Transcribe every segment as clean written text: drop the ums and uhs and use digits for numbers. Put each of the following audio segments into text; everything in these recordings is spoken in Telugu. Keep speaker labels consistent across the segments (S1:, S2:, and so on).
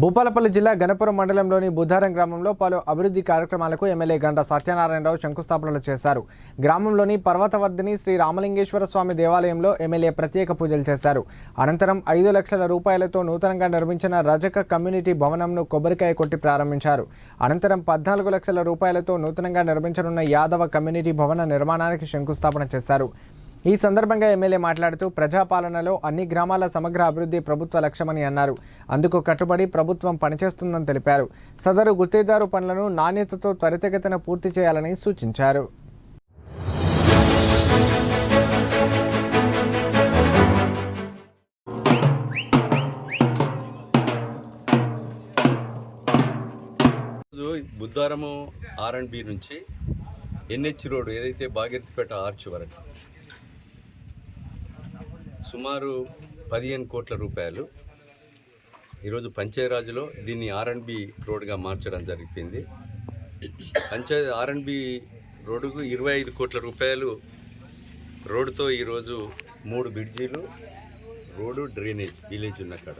S1: భూపాలపల్లి జిల్లా గణపురం మండలంలోని బుద్ధారం గ్రామంలో పలు అభివృద్ధి కార్యక్రమాలకు ఎమ్మెల్యే గంటా సత్యనారాయణరావు శంకుస్థాపనలు చేశారు. గ్రామంలోని పర్వతవర్ధిని శ్రీ రామలింగేశ్వర స్వామి దేవాలయంలో ఎమ్మెల్యే ప్రత్యేక పూజలు చేశారు. అనంతరం 5 లక్షల రూపాయలతో నూతనంగా నిర్మించిన రజక కమ్యూనిటీ భవనంను కొబ్బరికాయ కొట్టి ప్రారంభించారు. అనంతరం 14 లక్షల రూపాయలతో నూతనంగా నిర్మించనున్న యాదవ కమ్యూనిటీ భవన నిర్మాణానికి శంకుస్థాపన చేశారు. ఈ సందర్భంగా ఎమ్మెల్యే మాట్లాడుతూ ప్రజాపాలనలో అన్ని గ్రామాల సమగ్ర అభివృద్ధి ప్రభుత్వ లక్ష్యమని అన్నారు. అందుకు కట్టుబడి ప్రభుత్వం పనిచేస్తుందని తెలిపారు. సదరు గుత్తేదారు పనులను నాణ్యతతో త్వరితగతిన పూర్తి చేయాలని సూచించారు.
S2: బుద్ధారము R&B నుంచి NH రోడ్ ఏదైతే భాగీరథపేట ఆర్చ్ వరకు సుమారు 15 కోట్ల రూపాయలు ఈరోజు పంచాయరాజులో దీన్ని R&B రోడ్గా మార్చడం జరిగింది. R&B రోడ్డుకు 25 కోట్ల రూపాయలు రోడ్డుతో ఈరోజు 3 బ్రిడ్జీలు రోడ్డు డ్రైనేజ్ విలేజ్ ఉన్న కాడ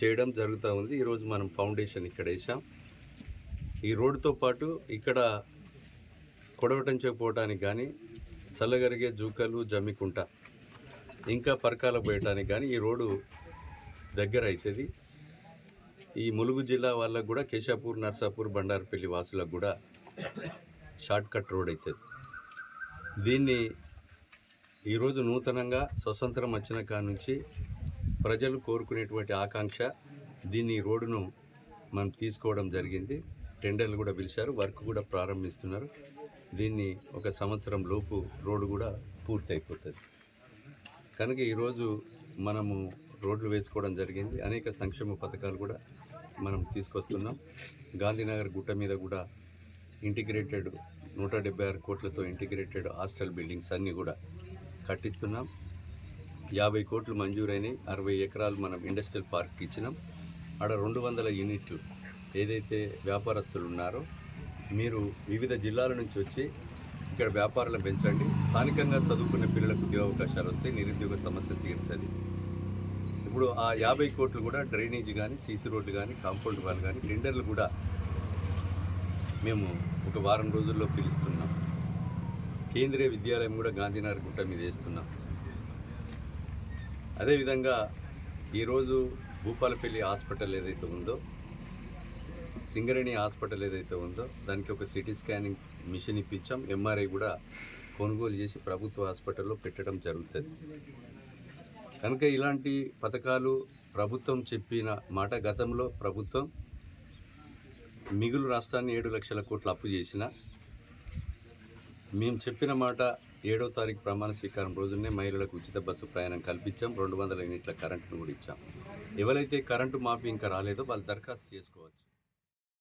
S2: చేయడం జరుగుతూ ఉంది. ఈరోజు మనం ఫౌండేషన్ ఇక్కడ వేసాం. ఈ రోడ్డుతో పాటు ఇక్కడ కొడవటంచకపోవటానికి కానీ చల్లగరిగే జూకలు జమ్మికుంట ఇంకా పరకాల పోయటానికి కానీ ఈ రోడ్డు దగ్గర అవుతుంది. ఈ ములుగు జిల్లా వాళ్ళకు కూడా కేశాపూర్, నర్సాపూర్, బండారపల్లి వాసులకు కూడా షార్ట్ కట్ రోడ్ అవుతుంది. దీన్ని ఈరోజు నూతనంగా స్వతంత్రం వచ్చిన కాడ నుంచి ప్రజలు కోరుకునేటువంటి ఆకాంక్ష దీన్ని ఈ రోడ్డును మనం తీసుకోవడం జరిగింది. టెండర్లు కూడా పిలిచారు, వర్క్ కూడా ప్రారంభిస్తున్నారు. దీన్ని 1 సంవత్సరం లోపు రోడ్డు కూడా పూర్తి అయిపోతుంది. కనుక ఈరోజు మనము రోడ్లు వేసుకోవడం జరిగింది. అనేక సంక్షేమ పథకాలు కూడా మనం తీసుకొస్తున్నాం. గాంధీనగర్ గుట్ట మీద కూడా ఇంటిగ్రేటెడ్ 176 కోట్లతో ఇంటిగ్రేటెడ్ హాస్టల్ బిల్డింగ్స్ అన్నీ కూడా కట్టిస్తున్నాం. 50 కోట్లు మంజూరైనవి. 60 ఎకరాలు మనం ఇండస్ట్రియల్ పార్క్ ఇచ్చినాం. ఆడ 200 యూనిట్లు ఏదైతే వ్యాపారస్తులు ఉన్నారో మీరు వివిధ జిల్లాల నుంచి వచ్చి ఇక్కడ వ్యాపారాలను పెంచండి. స్థానికంగా చదువుకునే పిల్లలకు ఉద్యోగ అవకాశాలు వస్తే నిరుద్యోగ సమస్య తీరుతుంది. ఇప్పుడు ఆ 50 కోట్లు కూడా డ్రైనేజ్ కానీ, సీసీ రోడ్లు కానీ, కాంపౌండ్ వాల్ కానీ టెండర్లు కూడా మేము 1 వారం రోజుల్లో పిలుస్తున్నాం. కేంద్రీయ విద్యాలయం కూడా గాంధీనగర్ గుట్ట మీద వేస్తున్నాం. అదేవిధంగా ఈరోజు భూపాలపల్లి హాస్పిటల్ ఏదైతే ఉందో, సింగరేణి హాస్పిటల్ ఏదైతే ఉందో దానికి ఒక సిటీ స్కానింగ్ మిషన్ ఇప్పించాం. MRI కూడా కొనుగోలు చేసి ప్రభుత్వ హాస్పిటల్లో పెట్టడం జరుగుతుంది. కనుక ఇలాంటి పథకాలు ప్రభుత్వం చెప్పిన మాట, గతంలో ప్రభుత్వం మిగులు రాష్ట్రాన్ని 7 లక్షల కోట్ల అప్పు చేసిన మేము చెప్పిన మాట 7వ తారీఖు ప్రమాణ స్వీకారం రోజునే మహిళలకు ఉచిత బస్సు ప్రయాణం కల్పించాం. 200 యూనిట్ల కరెంటును కూడా ఇచ్చాం. ఎవరైతే కరెంటు మాఫీ ఇంకా రాలేదో వాళ్ళు దరఖాస్తు చేసుకోవచ్చు.